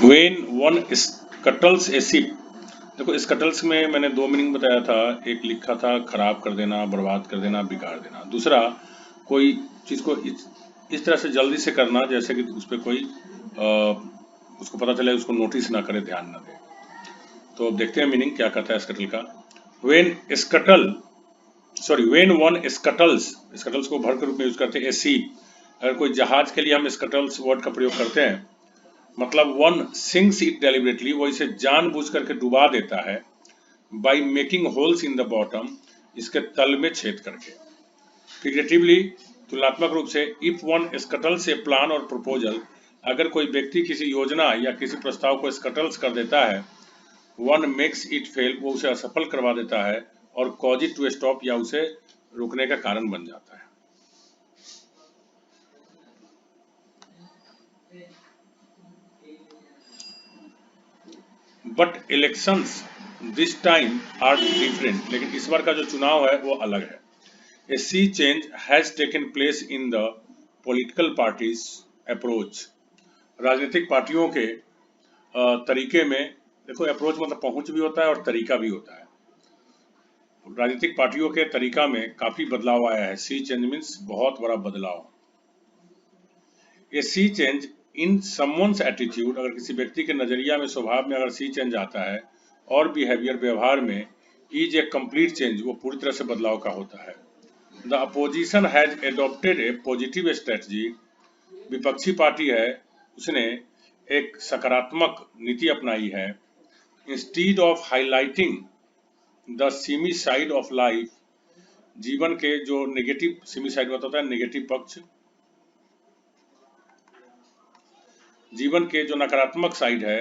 When one scuttles a ship, देखो स्कटल्स में मैंने दो मीनिंग बताया था। एक लिखा था खराब कर देना, बर्बाद कर देना, बिगाड़ देना। दूसरा कोई चीज को इस तरह से जल्दी से करना जैसे कि उस पर कोई उसको पता चले, उसको नोटिस ना करे, ध्यान ना दे। तो अब देखते हैं मीनिंग क्या कहता है स्कटल का। वेन वन स्कटल्स को भर के रूप में यूज करते हैं। ए सीप, अगर कोई जहाज के लिए हम स्कटल्स वर्ड का प्रयोग करते हैं, मतलब वन सिंक्स इट डेलिबरेटली, वो इसे जानबूझ करके डुबा देता है। By making holes in the bottom, इसके तल में छेद करके। फिगरेटिवली, तुलनात्मक रूप से, इफ वन स्कटल्स ए प्लान और प्रपोजल, अगर कोई व्यक्ति किसी योजना या किसी प्रस्ताव को स्कटल्स कर देता है, वन मेक्स इट फेल, वो उसे असफल करवा देता है, और कॉज इट टू स्टॉप, या उसे रुकने का कारण बन जाता है। But elections this time are different, लेकिन इस बार का जो चुनाव है वो अलग है। A sea change has taken place in the political parties approach, राजनीतिक पार्टियों के तरीके में। देखो अप्रोच मतलब पहुंच भी होता है और तरीका भी होता है। राजनीतिक पार्टियों के तरीका में काफी बदलाव आया है। सी चेंज मीन्स बहुत बड़ा बदलाव। ए sea change in someone's attitude, अगर किसी व्यक्ति के नजरिया में, स्वभाव में अगर सी चेंज आता है, और बिहेवियर, व्यवहार में, इज ए कंप्लीट चेंज, वो पूरी तरह से बदलाव का होता है। The opposition has adopted a positive strategy, विपक्षी पार्टी है, उसने एक सकारात्मक नीति अपनाई है। Instead of highlighting the seamy side of life, जीवन के जो नेगेटिव, सीमी साइड बताता है नेगेटिव पक्ष, जीवन के जो नकारात्मक साइड है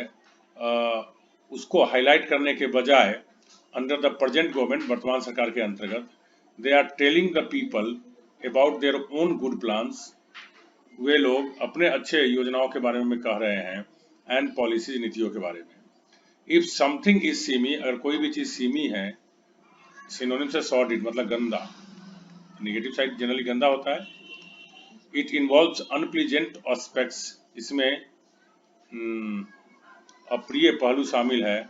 उसको हाईलाइट करने के बजाय, अंडर द प्रेजेंट गवर्नमेंट, वर्तमान सरकार के अंतर्गत, they are telling the people about their own good plans, वे लोग अपने अच्छे योजनाओं के बारे में कह रहे हैं, एंड पॉलिसीज, नीतियों के बारे में। इफ समथिंग इज सीमी, अगर कोई भी चीज सीमी है, सिनोनिम से सॉर्डेड मतलब गंदा, नेगेटिव साइड जनरली गंदा होता है। इट इन्वॉल्व्स अनप्लीजेंट एस्पेक्ट्स, इसमें अप्रिय पहलू शामिल है,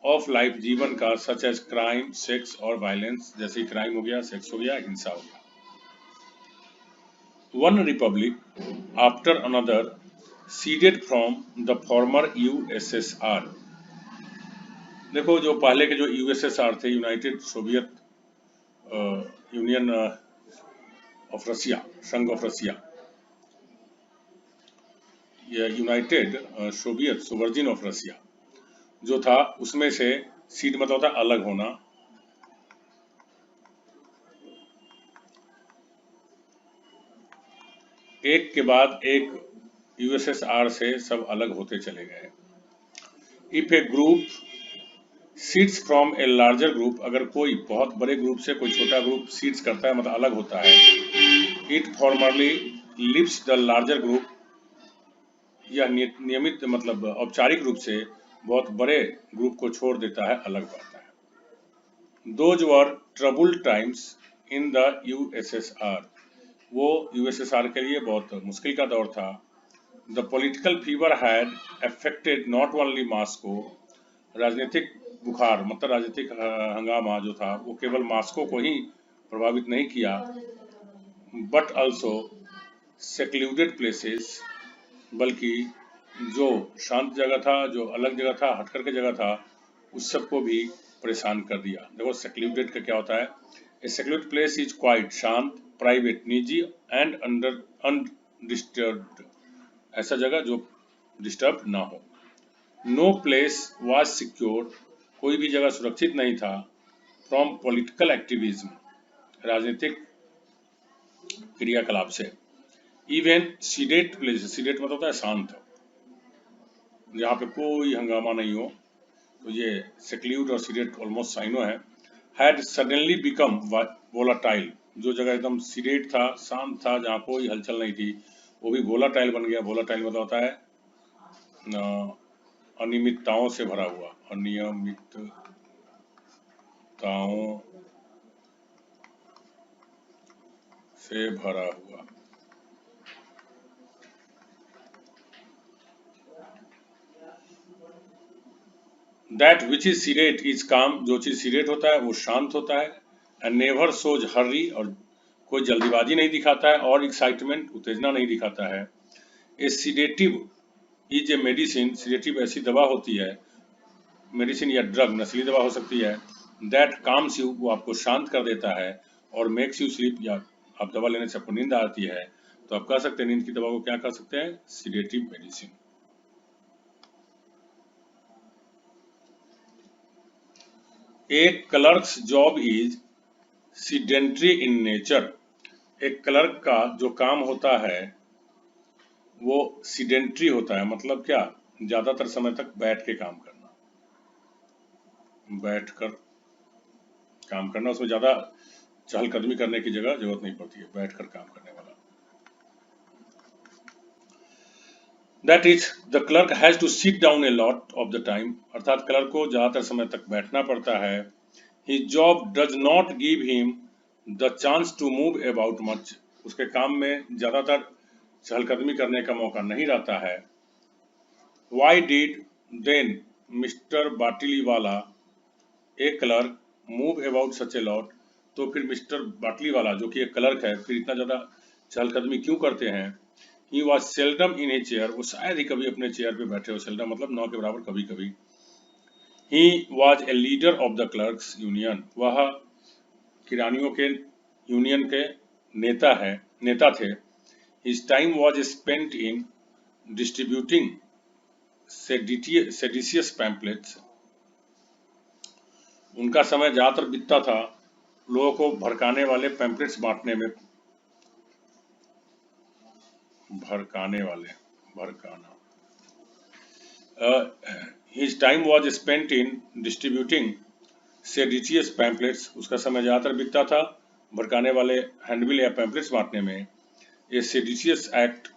ऑफ लाइफ, जीवन का, सच एज क्राइम, सेक्स और वायलेंस, जैसे क्राइम हो गया, सेक्स हो गया, हिंसा हो गया। One republic after another seceded from the former USSR, देखो जो पहले के जो यूएसएसआर थे, United Soviet Union of Russia, संघ ऑफ रसिया, या United Soviet sovereign of Russia जो था, उसमें से सीड मतलब होता है अलग होना, एक के बाद एक यूएसएसआर से सब अलग होते चले गए। If A group seeds from a larger group, अगर कोई बहुत बड़े ग्रुप से कोई छोटा ग्रुप सीड्स करता है, मतलब अलग होता है। It formerly leaves the larger group, यह नियमित मतलब औपचारिक रूप से बहुत बड़े ग्रुप को छोड़ देता है, अलग बढ़ता है। Those were troubled times in the USSR, वो यूएसएसआर के लिए बहुत मुश्किल का दौर था। The political fever had affected not only Moscow, राजनीतिक बुखार मतलब राजनीतिक हंगामा जो था, वो केवल मॉस्को को ही प्रभावित नहीं किया, बट ऑल्सो सेक्लूडेड प्लेसेस, बल्कि जो शांत जगह था, जो अलग जगह था, हटकर के जगह था, उस सबको भी परेशान कर दिया। देखो सेक्लूडेड का क्या होता है, ए सेक्लूडेड प्लेस इज क्वाइट, शांत, प्राइवेट, निजी, एंड अंडर अनडिस्टर्ब्ड, ऐसा जगह जो डिस्टर्ब ना हो। नो प्लेस वाज सिक्योर, कोई भी जगह सुरक्षित नहीं था, फ्रॉम पॉलिटिकल एक्टिविज्म, राजनीतिक क्रियाकलाप से। इवन सीडेट प्लेस, सीडेट मतलब होता है शांत, जहाँ पे कोई हंगामा नहीं हो, तो ये सेक्ल्यूड और सीडेट ऑलमोस्ट साइनो है। हैड सडनली बिकम वोलाटाइल, जो जगह एकदम सीडेट था, शांत था, जहाँ कोई हलचल नहीं थी, वो भी वोलाटाइल बन गया। वोलाटाइल मतलब होता है अनियमितताओं से भरा हुआ, अनियमितताओं से भरा हुआ। That which is seeded is काम, जो चीज सीडेट होता है वो शांत होता है, एंड नेवर सोज हर्री, और कोई जल्दीबाजी नहीं दिखाता है, और एक्साइटमेंट, उत्तेजना नहीं दिखाता है। A sedative is a medicine, sedative ऐसी दवा होती है, मेडिसिन या ड्रग, नस्ली दवा हो सकती है, दैट काम्स यू, वो आपको शांत कर देता है, और मेक्स यू स्लीप, या आप दवा लेने से आपको नींद आती है, तो आप कह सकते हैं नींद की दवा को क्या कह सकते हैं, sedative medicine. A clerks job is sedentary in nature, एक क्लर्क का जो काम होता है वो सीडेंट्री होता है, मतलब क्या, ज्यादातर समय तक बैठ के काम करना, बैठकर काम करना, उसमें ज्यादा चहलकदमी करने की जगह जरूरत नहीं पड़ती है, बैठकर काम करने वाला। That is the clerk has to sit down a lot of the time, अर्थात क्लर्क को ज्यादातर समय तक बैठना पड़ता है। His job does not give him the chance to move about much, उसके काम में ज्यादातर चहलकदमी करने का मौका नहीं रहता है। Why did then Mister Batliwala a clerk move about such a lot, तो फिर मिस्टर बाटलीवाला जो कि एक क्लर्क है फिर इतना ज्यादा चहलकदमी क्यों करते हैं। He was seldom in a chair, वो शायद ही कभी अपने चेयर पे बैठे हो, सेल्डम मतलब नौ के बराबर कभी कभी। He was a leader of the clerks union, वह किरानियों के यूनियन के नेता थे। His time was spent in distributing seditious pamphlets, उनका समय ज्यादातर बीतता था लोगों को भड़काने वाले पैम्पलेट्स बांटने में, भड़काना। His time was spent in distributing seditious pamphlets, उसका समय ज्यादातर बीतता था भड़काने वाले हैंडबिल या पैम्पलेट्स बांटने में। ए सेडिशियस एक्ट,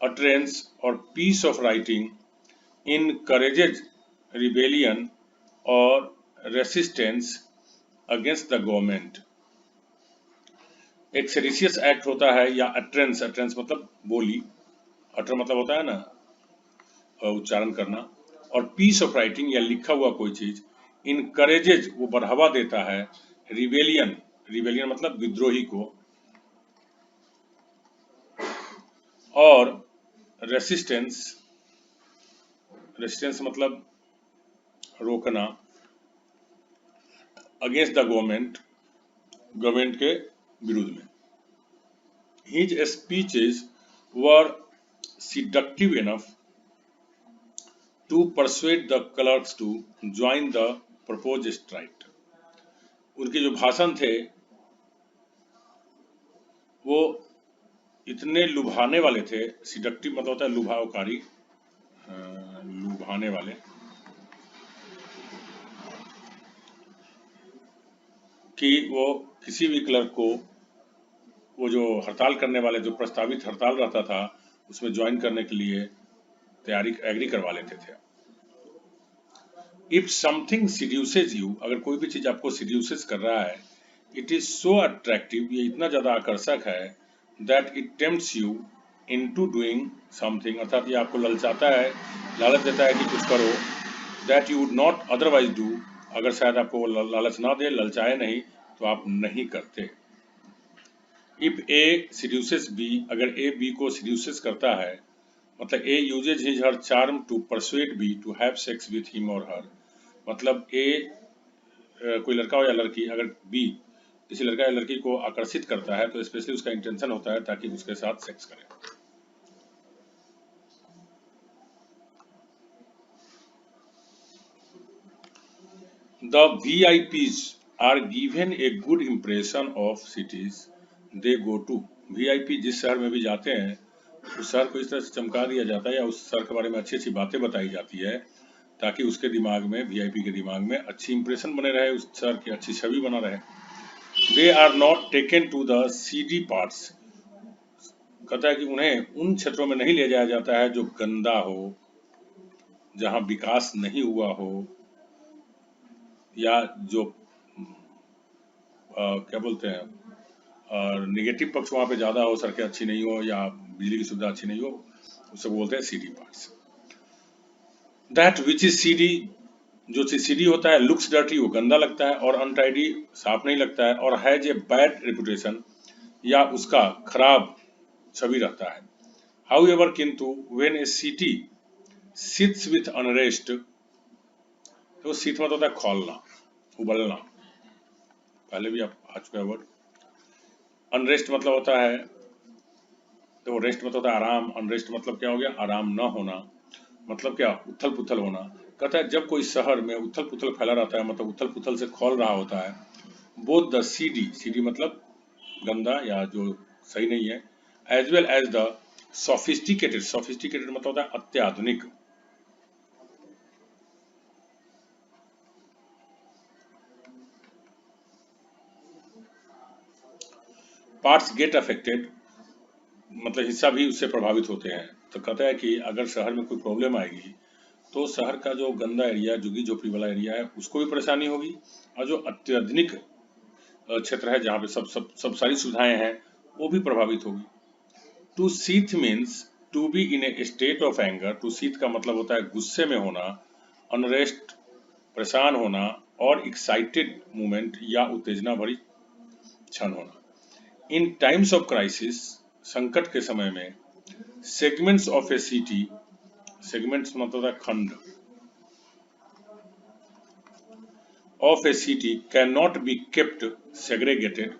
अटरेंस और piece of writing encourages rebellion और रेसिस्टेंस अगेंस्ट द गवर्नमेंट। एक सेडिशियस एक्ट होता है या अटरेंस, अटरेंस मतलब बोली, अटर मतलब होता है ना उच्चारण करना, और पीस ऑफ राइटिंग या लिखा हुआ कोई चीज, इनकरेजेज वो बढ़ावा देता है, रिबेलियन, रिबेलियन मतलब विद्रोही को, और रेसिस्टेंस, रेसिस्टेंस मतलब रोकना, अगेंस्ट द गवर्नमेंट, गवर्नमेंट के विरुद्ध में। His speeches were seductive enough to persuade the clerks to join the proposed strike, उनके जो भाषण थे वो इतने लुभाने वाले थे, सिडक्टिव मतलब होता है लुभावकारी, लुभाने वाले, कि वो किसी भी क्लर्क को, वो जो हड़ताल करने वाले, जो प्रस्तावित हड़ताल रहता था उसमें ज्वाइन करने के लिए तैयारी एग्री करवा लेते थे। इफ समथिंग सीड्यूसेज यू, अगर कोई भी चीज आपको सीड्यूसेस कर रहा है, इट इज सो अट्रैक्टिव, ये इतना ज्यादा आकर्षक है, that it tempts you into doing something, अर्थात ये आपको ललचाता है, लालच देता है कि कुछ करो, that you would not otherwise do, अगर शायद आपको लालच ना दे, ललचाए नहीं, तो आप नहीं करते। इफ ए सीड्यूसेस बी, अगर ए बी को सीड्यूसेस करता है, मतलब A uses his her charm to persuade B to have sex with him और हर, मतलब ए कोई लड़का हो या लड़की, अगर बी किसी लड़का या लड़की को आकर्षित करता है तो स्पेशली उसका इंटेंशन होता है ताकि उसके साथ सेक्स करे। The VIPs are given a good impression of cities they go to, VIP जिस शहर में भी जाते हैं उस शहर को इस तरह से चमका दिया जाता है या उस शहर के बारे में अच्छी अच्छी बातें बताई जाती है ताकि उसके दिमाग में, VIP के दिमाग में अच्छी इंप्रेशन बने रहे, उस शहर की अच्छी छवि बना रहे। They are not taken to the seedy parts, कहता है कि उन्हें उन क्षेत्रों में नहीं ले जाया जाता है जो गंदा हो, जहां विकास नहीं हुआ हो, या जो क्या बोलते हैं और निगेटिव पक्ष वहां पे ज्यादा हो, सड़कें अच्छी नहीं हो या बिजली की सुविधा अच्छी नहीं हो, उसको बोलते हैं CD parts. That which is CD, जो चीज सीडी होता है, लुक्स डर्टी, वो गंदा लगता है, और अनटाइडी साफ नहीं लगता है, और हैज ए बैड रेपुटेशन, या उसका खराब छवि रहता है। हाउएवर, किंतु when a city seethes with unrest, तो सिट मतलब होता है खौलना, उबलना, पहले भी आप आ चुका है वर्ड। अनरेस्ट मतलब होता है, तो रेस्ट मतलब होता है आराम, अनरेस्ट मतलब क्या हो गया, आराम न होना, मतलब क्या, उथल पुथल होना। कहता है जब कोई शहर में उथल पुथल फैला रहता है, मतलब उथल पुथल से खौल रहा होता है, बोथ द सीडी, सीडी मतलब गंदा या जो सही नहीं है, as well as the sophisticated, sophisticated मतलब होता है अत्याधुनिक, पार्ट्स गेट अफेक्टेड, मतलब हिस्सा भी उससे प्रभावित होते हैं। तो कहता है कि अगर शहर में कोई प्रॉब्लम आएगी, तो शहर का जो गंदा एरिया, झुग्गी झोपड़ी वाला एरिया है, उसको भी परेशानी होगी, और जो अत्याधुनिक क्षेत्र है जहाँ पे सब सब सब सारी सुविधाएं हैं, वो भी प्रभावित होगी। To seethe means to be in a state of anger, to seethe का मतलब होता है गुस्से में होना, अनरेस्ट परेशान होना, और एक्साइटेड मूवमेंट या उत्तेजना भरी क्षण होना। इन टाइम्स ऑफ क्राइसिस, संकट के समय में, segments of a city, segments मतलब होता है खंड, of a city cannot be kept segregated,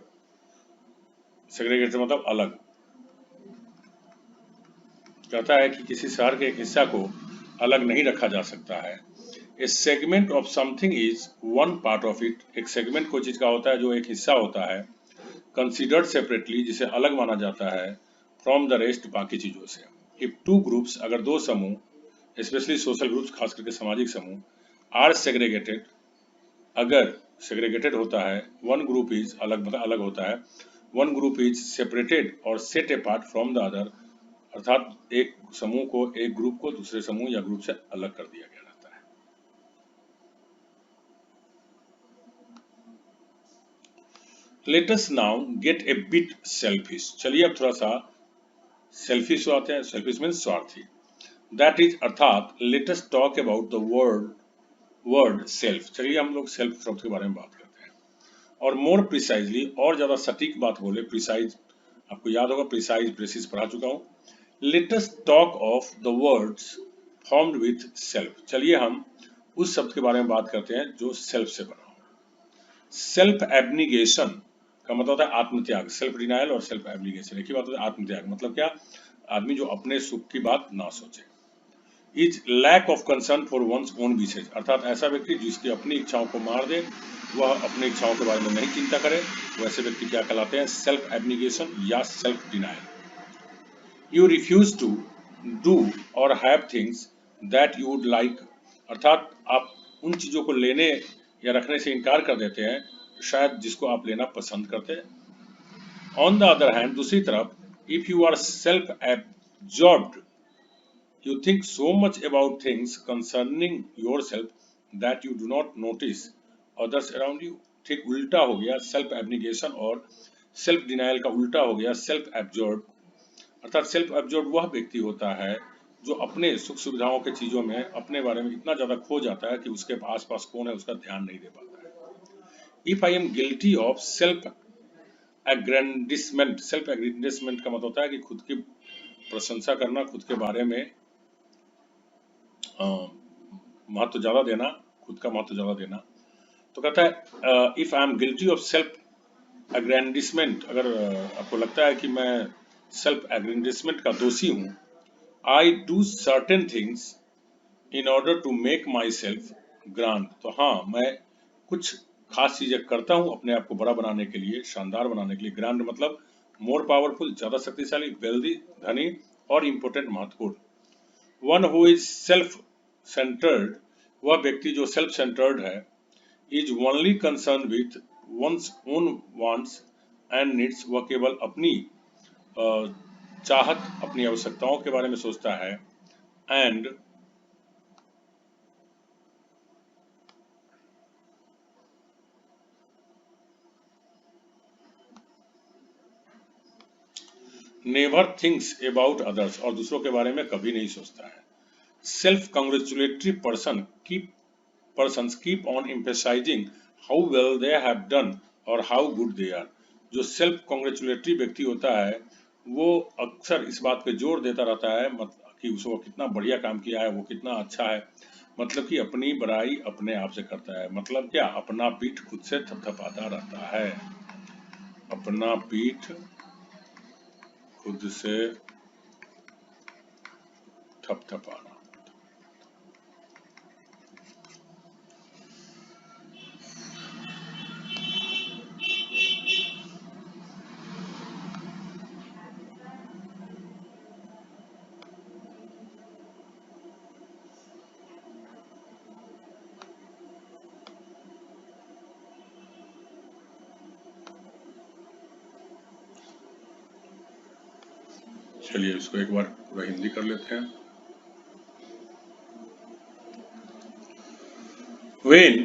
segregated मतलब अलग। कहता है कि किसी शहर के एक हिस्सा को अलग नहीं रखा जा सकता है। A segment of something is one part of it, एक सेगमेंट कोई चीज का होता है जो एक हिस्सा होता है, कंसिडर्ड सेपरेटली, जिसे अलग माना जाता है, फ्रॉम द रेस्ट, बाकी चीजों से। इफ टू ग्रुप्स, अगर दो समूह, स्पेशली सोशल ग्रुप्स, खास करके सामाजिक समूह, आर सेग्रेगेटेड, अगर सेग्रेगेटेड होता है, वन ग्रुप इज अलग, मतलब अलग होता है, वन ग्रुप इज सेपरेटेड और set apart from the other, अर्थात एक समूह को, एक ग्रुप को दूसरे समूह या ग्रुप से अलग कर दिया गया रहता है। लेट अस नाउ गेट ए बिट सेल्फिश, चलिए अब थोड़ा सा सेल्फिश आते हैं। सेल्फिश मीन्स स्वार्थी, दैट इज, अर्थात let us talk about the word self, चलिए हम लोग सेल्फ शब्द के बारे में बात करते हैं, और मोर प्रिसाइजली, और ज्यादा सटीक बात बोले, प्रिसाइज, आपको याद होगा प्रिसाइज ब्रेसिस पढ़ा चुका हूं। Let us talk of the words formed with self, चलिए हम उस शब्द के बारे में बात करते हैं जो सेल्फ से बना हो। सेल्फ एब्निगेशन का मतलब होता है आत्मत्याग, सेल्फ डिनायल और सेल्फ एब्निगेशन एक ही बात होता है। आत्मत्याग मतलब क्या, आदमी जो अपने सुख की बात ना सोचे। Is lack of concern for one's own wishes, अर्थात ऐसा व्यक्ति जिसकी अपनी इच्छाओं को मार दे, वह अपनी इच्छाओं के बारे में नहीं चिंता करे, वैसे व्यक्ति क्या कहलाते हैं, सेल्फ एब्निगेशन या self denial. You refuse to do और have things that you would like, अर्थात आप उन चीजों को लेने या रखने से इनकार कर देते हैं शायद जिसको आप लेना पसंद करते हैं। ऑन द अदर हैंड, दूसरी तरफ, if you are self absorbed, you think so much about things concerning yourself that you do not notice others around you। ठीक उल्टा हो गया सेल्फ एब्निगेशन, और सेल्फ डिनायल का उल्टा हो गया सेल्फ एब्जॉर्ब, अर्थात सेल्फ एब्जॉर्ब वह व्यक्ति होता है जो अपने सुख सुविधाओं के चीजों में अपने बारे में इतना ज्यादा खो जाता है कि उसके आसपास कौन है उसका ध्यान नहीं दे पाता है। If I am guilty of self aggrandisement, self aggrandisement का मतलब होता है कि खुद की प्रशंसा करना, खुद के बारे में महत्व ज्यादा देना, खुद का महत्व ज्यादा देना। तो कहता है if I am guilty of self aggrandisement, अगर आपको लगता है कि मैं सेल्फ एग्रेंडिसमेंट का दोषी हूं, I do certain things in order to make myself grand, तो हाँ मैं कुछ खास चीजें करता हूं अपने आप को बड़ा बनाने के लिए, शानदार बनाने के लिए। ग्रांड मतलब मोर पावरफुल, ज्यादा शक्तिशाली, वेल्दी धनी, और इम्पोर्टेंट महत्वपूर्ण। One who is self centred, वह व्यक्ति जो सेल्फ सेंटर्ड है, is only concern with one's own wants and needs, वह केवल अपनी चाहत, अपनी आवश्यकताओं के बारे में सोचता है, and never thinks about others, और दूसरों के बारे में कभी नहीं सोचता है। Self congratulatory person keep persons keep on emphasizing how well they have done or how good they are. जो सेल्फ कॉन्ग्रेचुलेटरी व्यक्ति होता है वो अक्सर इस बात पे जोर देता रहता है कि उसको कितना बढ़िया काम किया है, वो कितना अच्छा है, मतलब कि अपनी बड़ाई अपने आप से करता है। मतलब क्या, अपना पीठ खुद से थपथपाता रहता है, अपना पीठ खुद से थपथपाना। चलिए इसको एक बार पूरा हिंदी कर लेते हैं। When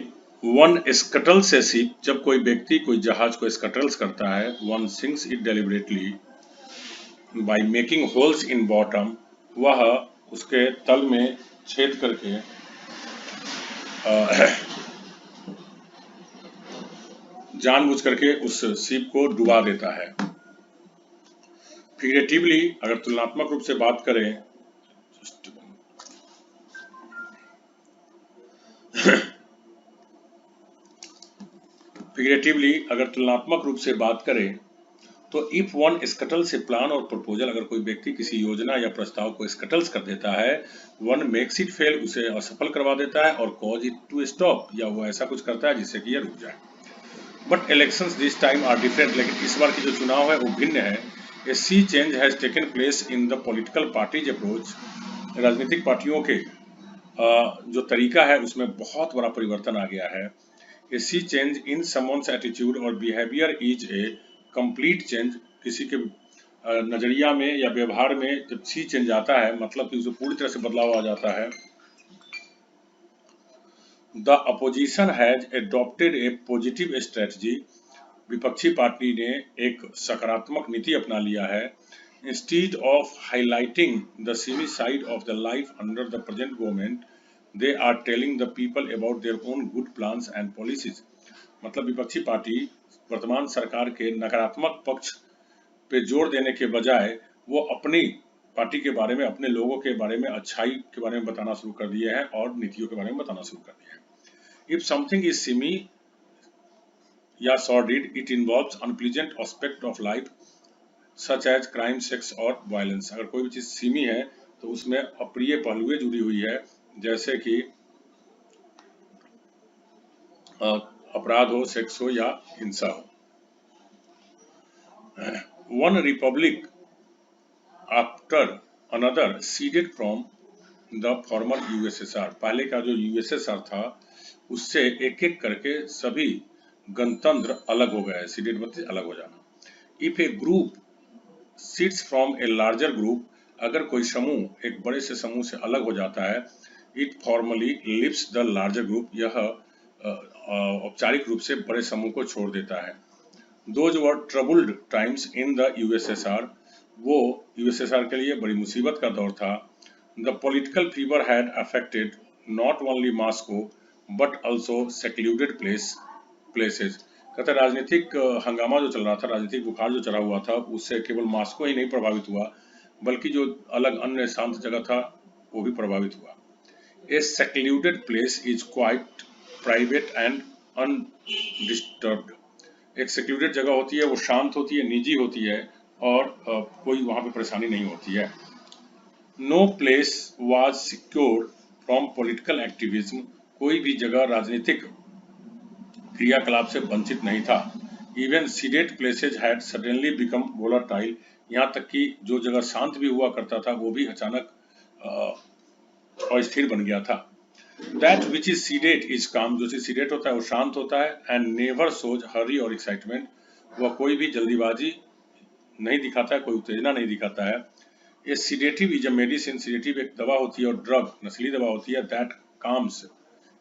one scuttles a ship, जब कोई व्यक्ति कोई जहाज को स्कटल्स करता है, one sinks it deliberately by making holes in bottom, वह उसके तल में छेद करके जानबूझ करके उस शिप को डुबा देता है। फिगरेटिवली अगर तुलनात्मक रूप से बात करें तुलनात्मक रूप से बात करें तो इफ वन स्कटल्स ए प्लान और प्रपोजल, अगर कोई व्यक्ति किसी योजना या प्रस्ताव को स्कटल्स कर देता है, वन मेक्स इट फेल, उसे असफल करवा देता है, और कॉज इट टू स्टॉप, या वो ऐसा कुछ करता है जिससे कि यह रुक जाए। But elections this time are different, लेकिन इस बार की जो चुनाव है वो भिन्न है। A sea change has taken place in the political parties approach, राजनीतिक पार्टियों के जो तरीका है उसमें बहुत बड़ा परिवर्तन आ गया है। A sea change in someone's attitude और behaviour is a complete change, किसी के नजरिया में या व्यवहार में जब सी चेंज आता है मतलब कि उसे पूरी तरह से बदलाव आ जाता है। The opposition has adopted a positive strategy, विपक्षी पार्टी ने एक सकारात्मक नीति अपना लिया है। Instead of highlighting the seamy side of the life under the present government, they are telling the people about their own good plans and policies. मतलब विपक्षी पार्टी वर्तमान सरकार के नकारात्मक पक्ष पे जोर देने के बजाय वो अपनी पार्टी के बारे में, अपने लोगों के बारे में, अच्छाई के बारे में बताना शुरू कर दिए हैं और नीतियों के बारे में बताना शुरू कर दिए हैं। इफ समथिंग इज सीमी या sordid, it involves unpleasant aspect of life such as crime, sex और violence। अगर कोई भी चीज सीमी है तो उसमें अप्रिय पहलुएं जुड़ी हुई है, जैसे कि अपराध हो, सेक्स हो या हिंसा हो। One republic after another ceded from the former USSR, पहले का जो USSR था उससे एक एक करके सभी गणतंत्र अलग हो गए। सीडेड मतलब अलग हो जाना। If A group seeds from a larger group, अगर कोई समूह एक बड़े से समूह से अलग हो जाता है, it formally leaves the larger group, यह औपचारिक रूप से बड़े समूह को छोड़ देता है। Those were troubled times in the USSR, वो यूएसएसआर के लिए बड़ी मुसीबत का दौर था। The political fever had affected not only Moscow but also secluded places. कहते राजनीतिक हंगामा जो चल रहा था, राजनीतिक बुखार जो चढ़ा हुआ था, उससे केवल मॉस्को ही नहीं प्रभावित हुआ बल्कि जो अलग अन्य शांत जगह था वो भी प्रभावित हुआ। A secluded place is quite private and undisturbed. एक सेक्लूडेड जगह होती है, वो शांत होती है, निजी होती है और कोई वहां पे परेशानी नहीं होती है। No place was secured from political activism, कोई भी जगह राजनीतिक क्रियाकलाप से वंचित नहीं था। Even seeded places had suddenly become volatile, यहाँ तक कि जो जगह शांत भी हुआ करता था वो भी अचानक अस्थिर बन गया था। That which is sedate is calm, जो चीज sedate होता है वो शांत होता है। and never shows hurry और excitement, वह कोई भी जल्दीबाजी नहीं दिखाता है, कोई उत्तेजना नहीं दिखाता है। A sedative is a medicine, sedative एक दवा होती है और ड्रग नस्ली दवा होती है। that calms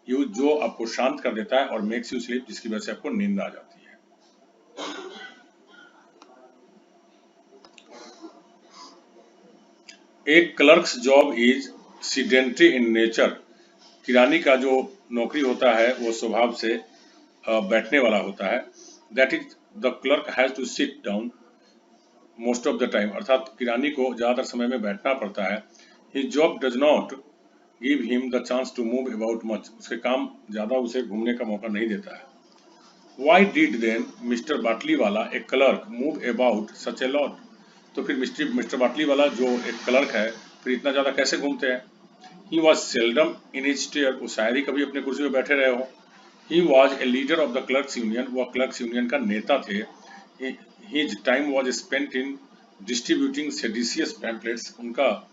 you, जो आपको शांत कर देता है, और makes you sleep, जिसकी वजह से आपको नींद आ जाती है। एक clerks job is sedentary in nature, किरानी का जो नौकरी होता है वो स्वभाव से बैठने वाला होता है। That is the clerk has to sit down most of the time, अर्थात किरानी को ज़्यादातर समय में बैठना पड़ता है। His job does not give him the chance to move about much, उसके काम ज़्यादा उसे घूमने का मौका नहीं देता है। Why did then mister Batliwala a clerk move about such a lot, तो फिर मिस्टर बाटली वाला जो एक क्लर्क है फिर इतना ज़्यादा कैसे घूमते हैं। He was seldom in his chair, वो शायद ही कभी अपने कुर्सी में बैठे रहे हो। He was a leader of the clerks union, वह क्लर्क्स यूनियन का नेता थे। His time was spent in distributing seditious pamphlets, उनका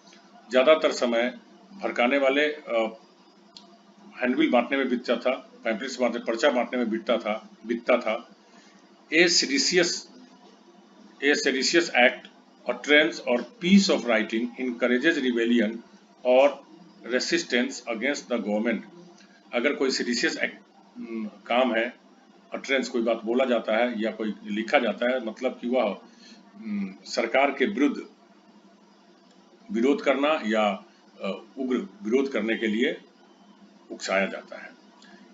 ज़्यादातर समय भड़काने वाले हैंडबिल बांटने में बीतता था, पैम्पलेट्स बांटने, पर्चा बांटने में बीतता था। A seditious act utterance or piece of writing encourages rebellion or resistance against the government, अगर कोई सेडिशियस काम है, utterance कोई बात बोला जाता है या कोई लिखा जाता है, मतलब कि वह सरकार के विरुद्ध विरोध करना या उग्र विरोध करने के लिए उकसाया जाता है।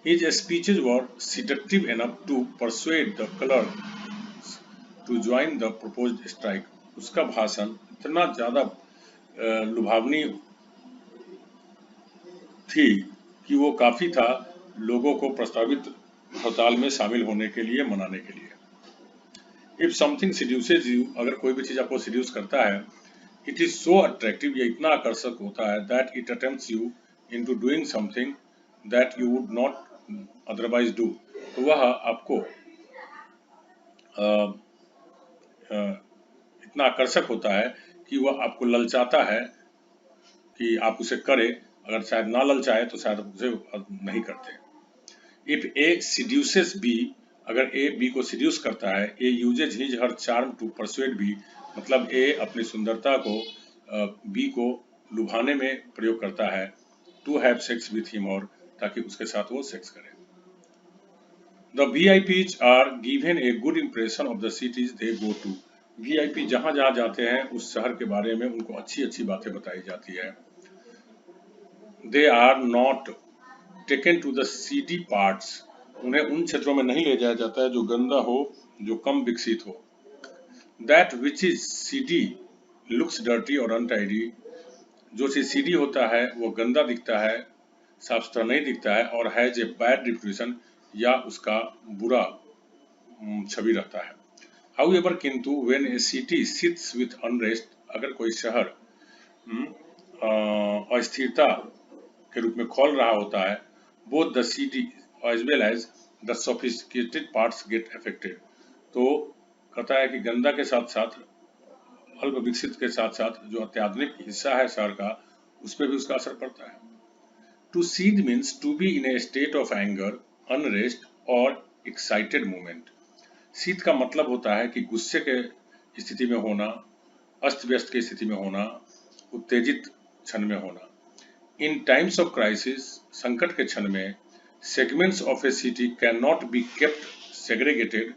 His speeches were seductive enough to persuade the clerk to join the proposed strike, उसका भाषण इतना ज़्यादा लुभावनी थी कि वो काफ़ी था लोगों को प्रस्तावित हड़ताल में शामिल होने के लिए, मनाने के लिए। If something seduces you, अगर कोई भी चीज़ आपको seduce करता है, it is so attractive, ये इतना आकर्षक होता है, that it tempts you into doing something that you would not otherwise do, तो वह आपको इतना आकर्षक होता है कि वह आपको ललचाता है कि आप उसे करें, अगर शायद ना ललचाए तो शायद उसे नहीं करते। इफ ए seduces B, अगर ए बी को seduce करता है, ए uses his her charm to persuade B, मतलब ए अपनी सुंदरता को बी को लुभाने में प्रयोग करता है to have sex with him, और ताकि उसके साथ वो सेक्स करे। The VIPs are given a good impression of the cities they go to, VIP जहाँ जहाँ जाते हैं उस शहर के बारे में उनको अच्छी अच्छी बातें बताई जाती है। They are not taken to the seedy parts, उन्हें उन क्षेत्रों में नहीं ले जाया जाता है जो गंदा हो, जो कम विकसित हो। That which is seedy looks dirty or untidy, जो चीज सीडी होता है वो गंदा दिखता है, साफ सुथरा नहीं दिखता है, और हैज ए बैड रिप्यूटेशन, या उसका बुरा छवि रहता है। However, किंतु when a city sits with unrest, अगर कोई शहर अस्थिरता के रूप में खोल रहा होता है, both the city as well as the sophisticated parts get affected, तो कहता है कि गंदा के साथ साथ अल्प विकसित के साथ साथ जो अत्याधुनिक हिस्सा है शहर का, उस पर भी उसका असर पड़ता है। To seethe means to be in a state of anger, unrest or excited movement. शीत का मतलब होता है कि गुस्से के स्थिति में होना, अस्त व्यस्त की स्थिति में होना, उत्तेजित क्षण में होना। In times of crisis, संकट के क्षण में, segments of a city cannot be kept segregated,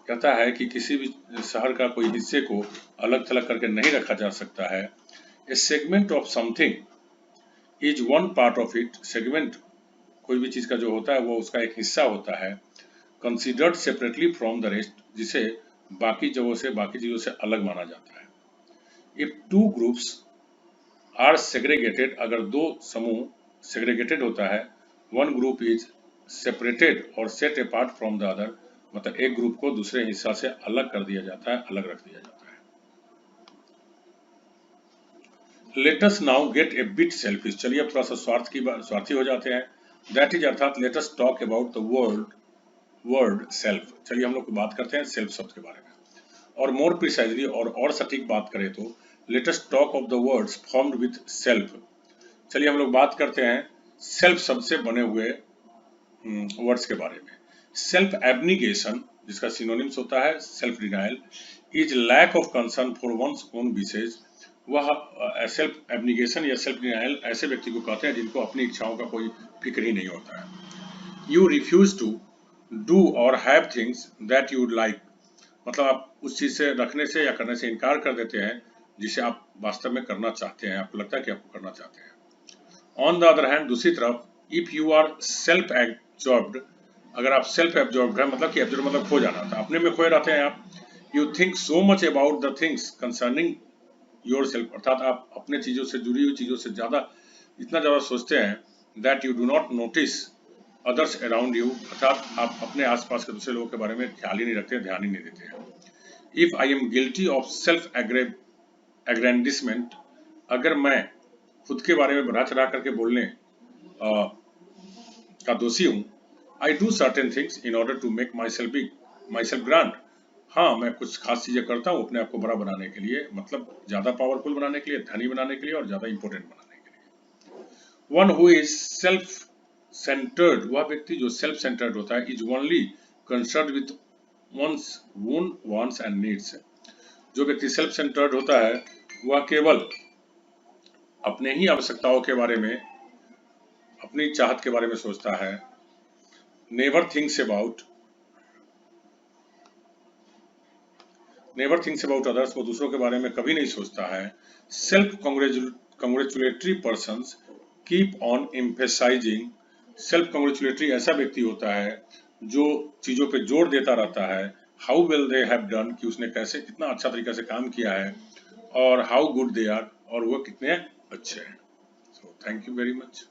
कहता है कि किसी भी शहर का कोई हिस्से को अलग थलग करके नहीं रखा जा सकता है। A segment of something is one part of it, segment कोई भी चीज का जो होता है वो उसका एक हिस्सा होता है। Considered separately from the rest, जिसे बाकी जगहों से, बाकी चीजों से अलग माना जाता है। If two groups are segregated, अगर दो समूह segregated होता है, one group is separated or set apart from the other, मतलब एक ग्रुप को दूसरे हिस्सा से अलग कर दिया जाता है, अलग रख दिया जाता है। Let us now get a bit selfish, चलिए अब थोड़ा सा स्वार्थी हो जाते हैं। That is, अर्थात let us talk about the word self, चलिए हम लोग बात करते हैं सेल्फ शब्द के बारे में, और more precisely और सटीक बात करें तो let us talk of the words formed with self, चलिए हम लोग बात करते हैं सेल्फ शब्द से बने हुए वर्ड्स के बारे में। सेल्फ एब्निगेशन, जिसका सिनोनिम्स होता है self denial, is lack of concern for one's own wishes, वह सेल्फ एब्निगेशन या सेल्फ डिनायल ऐसे व्यक्ति को कहते हैं जिनको अपनी इच्छाओं का कोई फिक्र ही नहीं होता है। यू रिफ्यूज टू डू और have things that you like, मतलब आप उस चीज से रखने से या करने से इनकार कर देते हैं जिसे आप वास्तव में करना चाहते हैं, आपको लगता है कि आपको करना चाहते हैं। ऑन द अदर हैंड, दूसरी तरफ, if you are self absorbed, अगर आप सेल्फ एब्जॉर्ब्ड है मतलब कि एब्जॉर्ब मतलब खो जाना था, अपने में खोए रहते हैं आप। You think so much about the things concerning your self, अर्थात आप अपने चीजों से जुड़ी हुई चीजों से ज्यादा इतना ज्यादा सोचते हैं that you do not notice others around you, अर्थात आप अपने आसपास के दूसरे लोगों के बारे में ख्याल ही नहीं रखते, ध्यान ही नहीं देते हैं। If I am guilty of self aggrandisement, अगर मैं खुद के बारे में बढ़ा चढ़ा करके बोलने का दोषी हूं, I do certain things in order to make myself grand, हाँ मैं कुछ खास चीजें करता हूँ अपने आप को बड़ा बनाने के लिए, मतलब ज्यादा पावरफुल बनाने के लिए, धनी बनाने के लिए और ज्यादा इंपॉर्टेंट बनाने के लिए। One who is self centred, वह व्यक्ति जो सेल्फ सेंटर्ड होता है, is only concerned with one's own wants and needs, जो व्यक्ति सेल्फ सेंटर्ड होता है वह केवल अपने ही आवश्यकताओं के बारे में, अपनी चाहत के बारे में सोचता है। नेवर थिंक्स अबाउट अदर्स, वो दूसरों के बारे में कभी नहीं सोचता है। Self congratulatory persons keep on emphasizing, self congratulatory ऐसा व्यक्ति होता है जो चीजों पे जोर देता रहता है, how well they have done, कि उसने कैसे कितना अच्छा तरीका से काम किया है, और हाउ गुड दे आर, और वो कितने अच्छे हैं। So thank you very much.